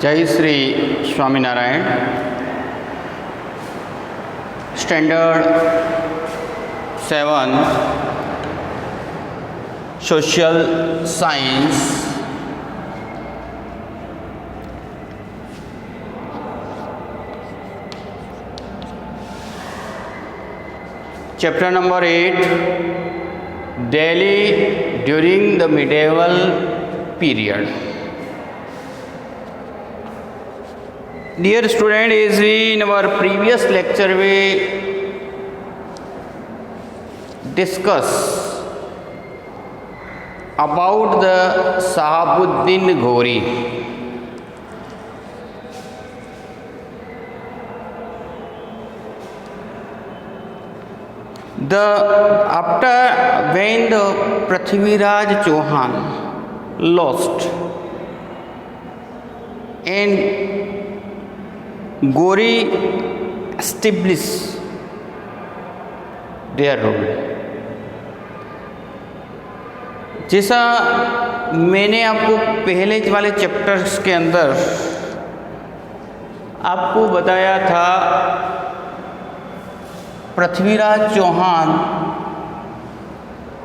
जय Shri Swaminarayan. Standard 7 social science, chapter number 8, Delhi during the medieval period. Dear student, as we in our previous lecture we discuss about the Shahabuddin Ghori. After when the Prithviraj Chauhan lost and Ghori established their rule। जैसा मैंने आपको पहले वाले chapters के अंदर आपको बताया था, पृथ्वीराज चौहान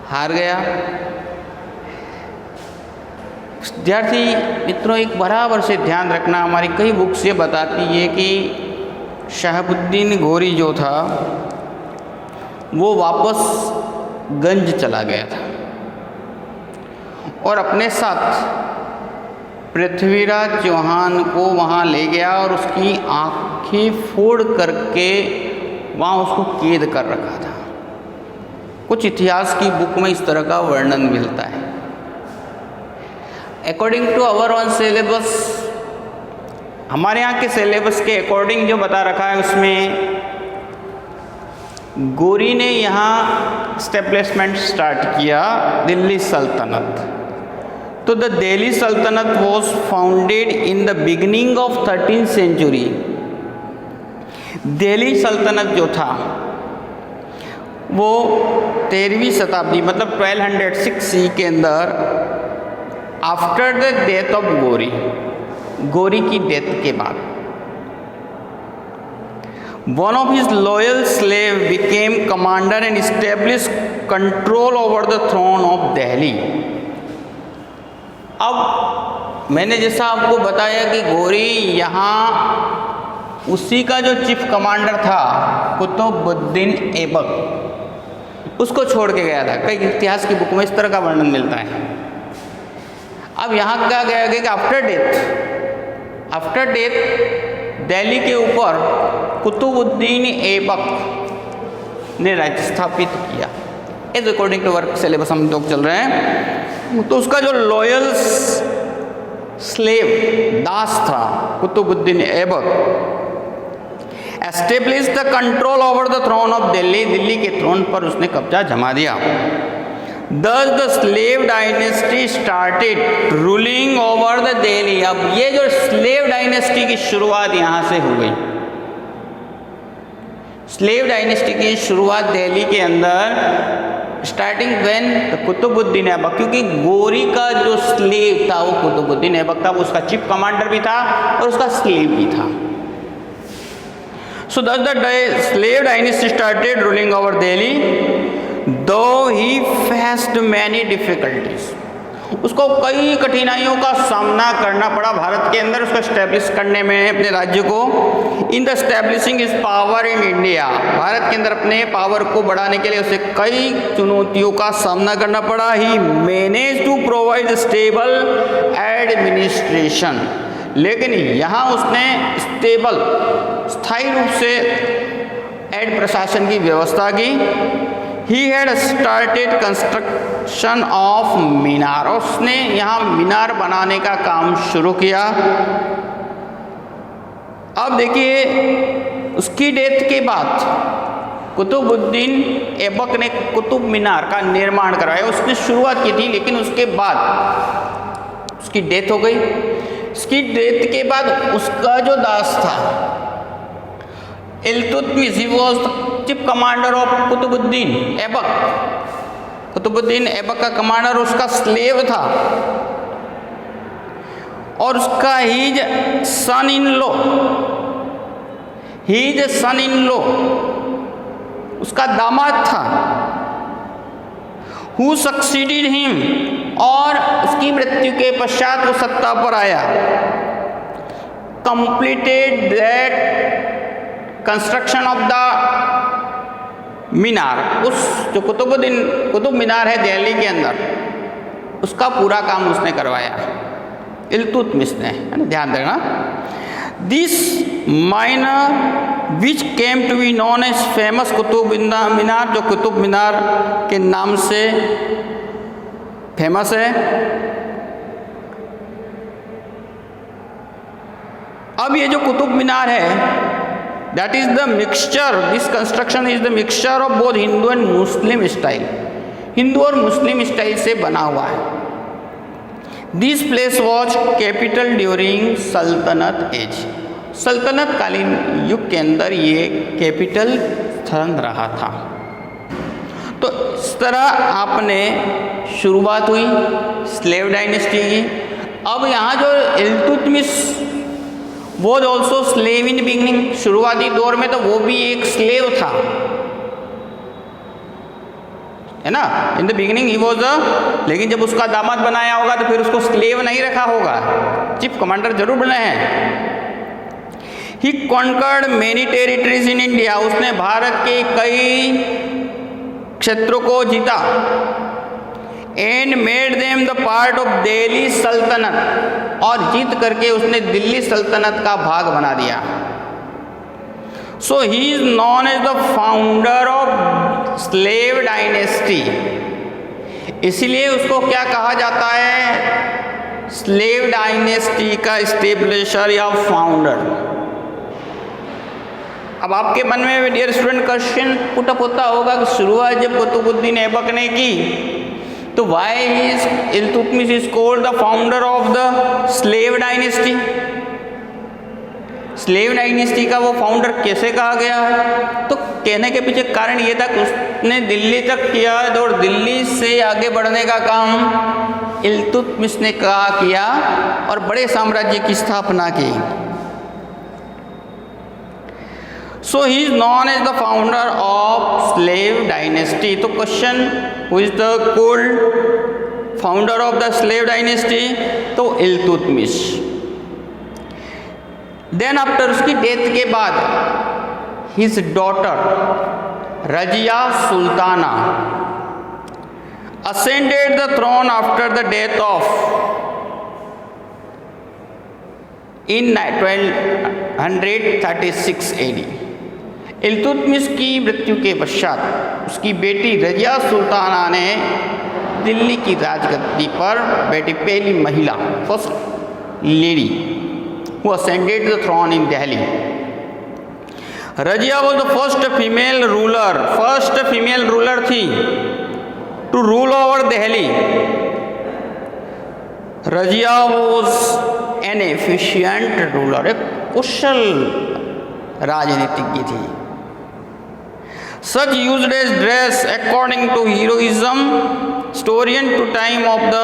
हार गया। विद्यार्थी मित्रों, एक बराबर से ध्यान रखना, हमारी कई बुक्स ये बताती है कि शहाबुद्दीन घोरी जो था वो वापस गंज चला गया था और अपने साथ पृथ्वीराज चौहान को वहाँ ले गया और उसकी आंखें फोड़ करके वहाँ उसको कैद कर रखा था। कुछ इतिहास की बुक में इस तरह का वर्णन मिलता है। According to our one syllabus, हमारे यहाँ के सिलेबस के अकॉर्डिंग जो बता रखा है उसमें घोरी ने यहाँ स्टेब्लिशमेंट स्टार्ट किया दिल्ली सल्तनत। तो the Delhi Sultanate was founded in the beginning of 13th century. Delhi सल्तनत जो था वो 13वीं शताब्दी मतलब 1206 के अंदर आफ्टर द डेथ ऑफ घोरी की डेथ के बाद one of his loyal slave became commander and establish control over the throne of Delhi. अब मैंने जैसा आपको बताया कि घोरी यहाँ उसी का जो चीफ कमांडर था कुतुबुद्दीन ऐबक, उसको छोड़ के गया था। कई इतिहास की बुक में इस तरह का वर्णन मिलता है। अब यहाँ क्या गया कि आफ्टर डेथ दिल्ली के ऊपर कुतुबुद्दीन ऐबक ने राज्य स्थापित किया। As according to work syllabus हम लोग चल रहे हैं। तो उसका जो लॉयल स्लेव दास था Qutbuddin Aibak establish the control over the throne of Delhi, Delhi के थ्रोन पर उसने कब्जा जमा दिया। Thus the slave dynasty started ruling over the Delhi। अब ये जो स्लेव डायनेस्टी की शुरुआत यहाँ से हो गई। स्लेव डायनेस्टी की शुरुआत दिल्ली के अंदर स्टार्टिंग व्हेन कुतुबुद्दीन ऐबक, क्योंकि घोरी का जो स्लेव था वो कुतुबुद्दीन ऐबक था, वो उसका चीफ कमांडर भी था और उसका स्लेव भी था। So thus the slave dynasty started ruling over Delhi। Though he faced many difficulties, उसको कई कठिनाइयों का सामना करना पड़ा भारत के अंदर उसको एस्टेब्लिश करने में अपने राज्य को। In the establishing is power in India, Bharat के अंदर अपने पावर को बढ़ाने के लिए उसे कई चुनौतियों का सामना करना पड़ा। He manage to provide stable administration, लेकिन यहाँ उसने स्टेबल स्थायी रूप से एड प्रशासन की व्यवस्था की। He had started construction of मीनार, उसने यहाँ मीनार बनाने का काम शुरू किया। अब देखिए उसकी डेथ के बाद कुतुबुद्दीन ऐबक ने कुतुब मीनार का निर्माण करवाया। उसने शुरुआत की थी लेकिन उसके बाद उसकी डेथ हो गई। उसकी डेथ के बाद उसका जो दास था Iltutmish, he was chief commander of Qutbuddin Aibak. Qutbuddin Aibak का कमांडर उसका स्लेव था। और उसका हीज सन इन लो, उसका दामाद था। हु सक्सीडेड हिम, और उसकी मृत्यु के पश्चात वो सत्ता पर आया। Completed that construction of the minar, उस जो कुतुब मीनार है दिल्ली के अंदर, उसका पूरा काम उसने करवाया, इल्तुतमिश ने, ध्यान देना। This minor which came to be known as famous Qutub Minar, जो कुतुब मीनार के नाम से फेमस है। अब ये जो कुतुब मीनार है, that is the mixture, this construction is the mixture of both Hindu and Muslim style, Hindu और मुस्लिम स्टाइल से बना हुआ है। This place was capital during सल्तनत एज, सल्तनत कालीन युग के अंदर ये कैपिटल स्थान रहा था। तो इस तरह आपने शुरुआत हुई स्लेव डायनेस्टी की। अब यहाँ जो Iltutmish was also slave in beginning, शुरुआती दौर में तो वो भी एक स्लेव था, है ना, इन the beginning he was a, लेकिन जब उसका दामाद बनाया होगा तो फिर उसको स्लेव नहीं रखा होगा, चीफ कमांडर जरूर बने हैं। He conquered many territories in India, उसने भारत के कई क्षेत्रों को जीता। And made them the part of Delhi Sultanate, और जीत करके उसने दिल्ली सल्तनत का भाग बना दिया। So he is known as the founder of slave dynasty, इसलिए उसको क्या कहा जाता है, स्लेव डायनेस्टी का स्टेब्लिशर या फाउंडर। अब आपके मन में डियर स्टूडेंट क्वेश्चन पुटअप होता होगा कि शुरुआत जब कुतुबुद्दीन ऐबक ने की तो why is Iltutmish is called the founder of the slave dynasty, slave dynasty का वो फाउंडर कैसे कहा गया है? तो कहने के पीछे कारण ये था कि उसने दिल्ली तक किया और दिल्ली से आगे बढ़ने का काम इल्तुतमिश ने किया और बड़े साम्राज्य की स्थापना की। So he is known as the founder of slave dynasty. तो question, who is the called founder of the slave dynasty? तो इल्तुतमिश। Then after उसकी डेथ के बाद his daughter Razia Sultana ascended the throne after the death of in 1236 AD। Iltutmish की मृत्यु के पश्चात उसकी बेटी रजिया सुल्ताना ने दिल्ली की राजगद्दी पर बैठी पहली महिला, first lady who ascended the throne in Delhi. Razia was the first female ruler थी to rule over Delhi. Razia was an efficient ruler, एक कुशल राजनीतिज्ञ थी। Such used as dress according to heroism, historian to time of the,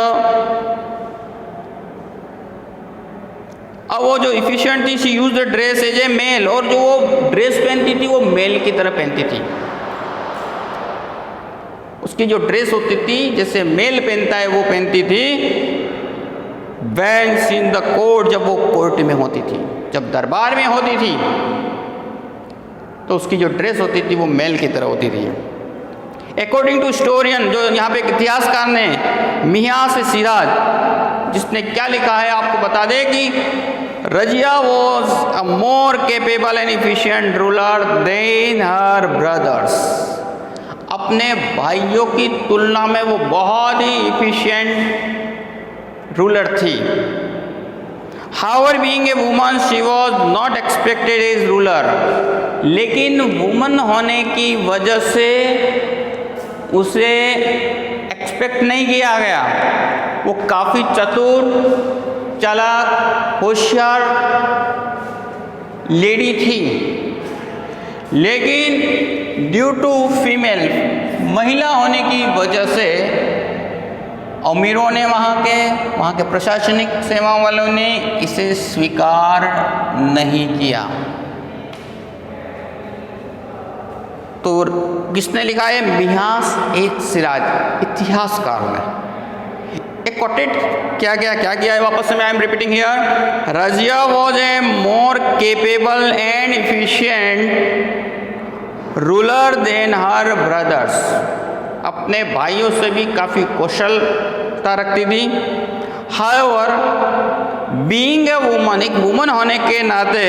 अब वो जो efficient थी, she use the dress as a male, और जो वो ड्रेस पहनती थी वो मेल की तरह पहनती थी। उसकी जो ड्रेस होती थी जैसे मेल पहनता है वो पहनती थी। when in the court, जब वो कोर्ट में होती थी, जब दरबार में होती थी तो उसकी जो ड्रेस होती थी वो मेल की तरह होती थी। अकॉर्डिंग टू हिस्टोरियन, जो यहाँ पे एक इतिहासकार ने मियाँ से सिराज, जिसने क्या लिखा है आपको बता दें कि Razia was a more capable and efficient ruler than her brothers. अपने भाइयों की तुलना में वो बहुत ही इफिशिएंट रूलर थी। However, being a woman, she was not expected as ruler. लेकिन वुमन होने की वजह से उसे एक्सपेक्ट नहीं किया गया। वो काफ़ी चतुर, चालाक, होशियार लेडी थी, लेकिन ड्यू टू फीमेल, महिला होने की वजह से अमीरों ने वहाँ के प्रशासनिक सेवा वालों ने इसे स्वीकार नहीं किया। तो किसने लिखा है? मिन्हाज-ए-सिराज, इतिहासकार ने। एक कोटेट क्या किया है वापस से मैं I am repeating here. Razia was a more capable and efficient ruler than her brothers. अपने भाइयों से भी काफ़ी कुशलता रखती थी। हाउएवर बीइंग ए वुमन, एक वुमन होने के नाते,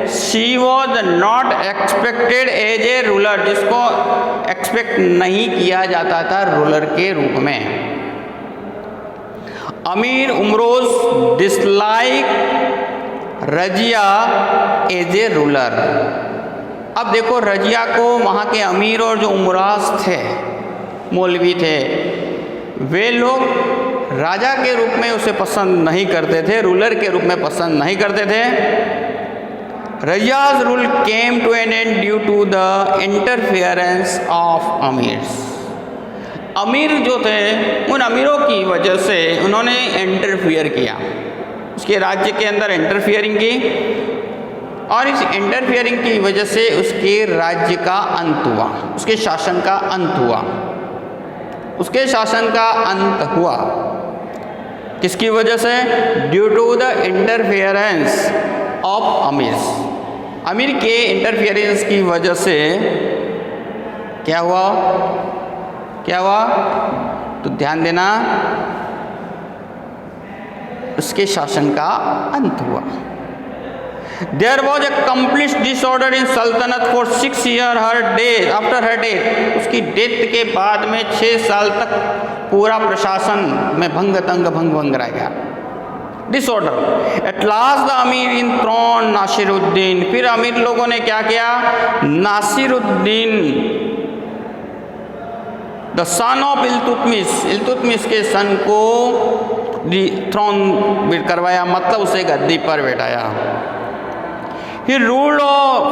she was not expected as a ruler, जिसको एक्सपेक्ट नहीं किया जाता था रूलर के रूप में। Amir umaraz dislike Razia as a ruler. अब देखो, रजिया को वहाँ के अमीर और जो उमराज थे, मौलवी थे, वे लोग राजा के रूप में उसे पसंद नहीं करते थे, रूलर के रूप में पसंद नहीं करते थे। Razia's rule came to an end due to the interference of amirs. अमीर जो थे, उन अमीरों की वजह से उन्होंने इंटरफियर किया, उसके राज्य के अंदर इंटरफियरिंग की, और इस इंटरफियरिंग की वजह से उसके राज्य का अंत हुआ, उसके शासन का अंत हुआ। उसके शासन का अंत हुआ किसकी वजह से? Due to the interference of amirs. अमीर के इंटरफियरेंस की वजह से क्या हुआ? तो ध्यान देना, उसके शासन का अंत हुआ। There was a complete disorder in सल्तनत for 6 years after her death। उसकी डेथ के बाद में 6 साल तक पूरा प्रशासन में भंग रह गया, डिसऑर्डर। एट लास्ट द अमीर इन थ्रोन नासिरुद्दीन। फिर अमीर लोगों ने क्या किया? Nasiruddin the son of Iltutmish के सन को थ्रोन करवाया, मतलब उसे गद्दी पर बैठाया। He ruled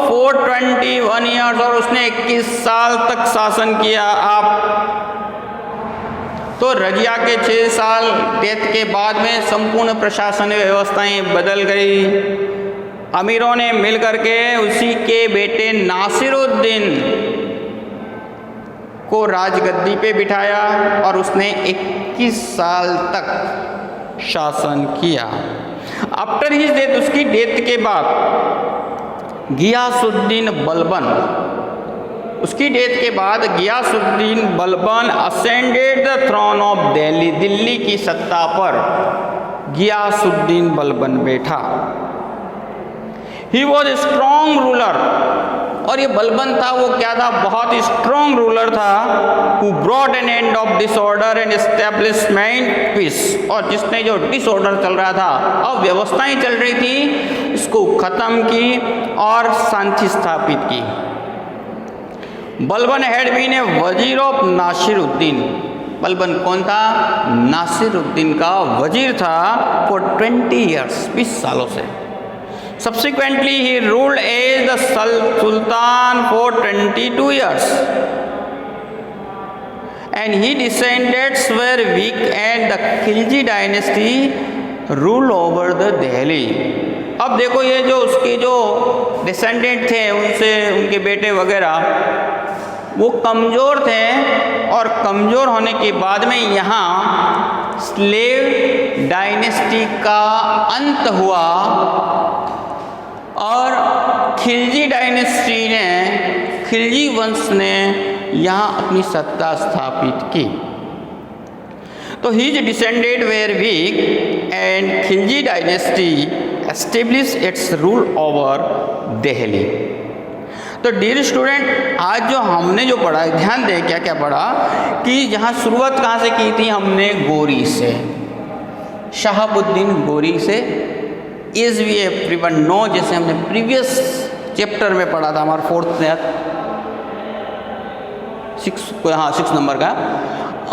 421 years, और उसने 21 साल तक शासन किया। आप तो रजिया के 6 साल डेथ के बाद में संपूर्ण प्रशासन व्यवस्थाएं बदल गई। अमीरों ने मिल करके उसी के बेटे नासिरुद्दीन को राजगद्दी पे बिठाया और उसने 21 साल तक शासन किया। आफ्टर हिज डेथ, उसकी डेथ के बाद गियासुद्दीन बलबन, उसकी डेथ के बाद Ghiyasuddin Balban ascended the throne of Delhi. Delhi की सत्ता पर गियासुद्दीन बलबन बैठा। He was a strong ruler, और ये बलबन था, वो क्या था? बहुत ही स्ट्रॉन्ग रूलर था। Who brought an end of disorder and establishment peace, और जिसने जो डिसऑर्डर चल रहा था, अव्यवस्थाएं चल रही थी, उसको खत्म की और शांति स्थापित की। बलबन हैड बीन ए वजीर ऑफ नासिरुद्दीन। बलबन कौन था? नासिरुद्दीन का वजीर था फॉर 20 ईयर्स, 20 सालों से। Subsequently, he ruled as the Sultan for 22 years, and his descendants were weak, and the Khilji dynasty ruled over the Delhi. अब देखो, ये जो उसके जो डिसेंडेंट थे, उनसे उनके बेटे वगैरह, वो कमज़ोर थे, और कमज़ोर होने के बाद में यहाँ स्लेव डायनेस्टी का अंत हुआ और खिलजी डायनेस्टी ने, खिलजी वंश ने यहाँ अपनी सत्ता स्थापित की। तो his descended were weak and Khilji dynasty establish its rule over Delhi. तो डियर स्टूडेंट, आज जो हमने जो पढ़ा, ध्यान दें क्या क्या पढ़ा, कि यहाँ शुरुआत कहाँ से की थी हमने? गोरी से, शहाबुद्दीन गोरी से। एज वी एवरीवन नो, जैसे हमने प्रीवियस चैप्टर में पढ़ा था, हमारा 6 नंबर का,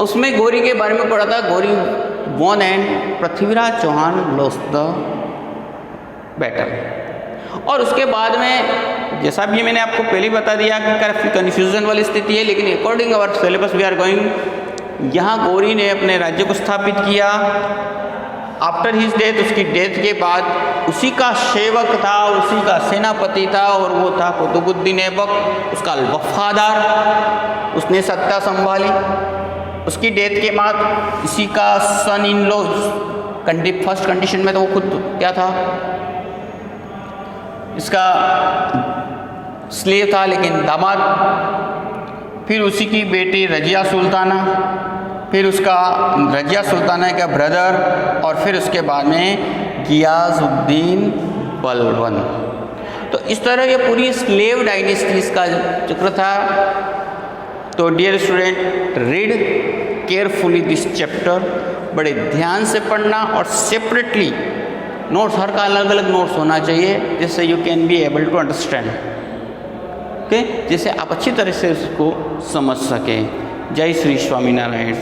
उसमें गौरी के बारे में पढ़ा था। Ghori won and Prithviraj Chauhan lost the battle. और उसके बाद में, जैसा भी मैंने आपको पहले बता दिया कि काफ़ी कन्फ्यूजन वाली स्थिति है, लेकिन according our syllabus we are going यहाँ गौरी ने अपने राज्य को स्थापित किया। आफ्टर हिज डेथ, उसकी डेथ के बाद उसी का सेवक था, उसी का सेनापति था और वो था कुतुबुद्दीन ऐबक, उसका वफादार, उसने सत्ता संभाली। उसकी डेथ के बाद इसी का सन इन लॉ, फर्स्ट कंडीशन में तो वो खुद क्या था, इसका स्लेव था लेकिन दामाद। फिर उसी की बेटी रजिया सुल्ताना, फिर उसका रजिया सुल्ताना का ब्रदर, और फिर उसके बाद में गियासुद्दीन बलबन। तो इस तरह ये पूरी स्लेव डायनेस्टीज का चक्र था। तो dear student, read carefully this chapter, बड़े ध्यान से पढ़ना और सेपरेटली नोट्स, हर का अलग अलग नोट्स होना चाहिए, जिससे you can be able to understand, okay, जिससे आप अच्छी तरह से उसको समझ सकें। जय श्री स्वामीनारायण।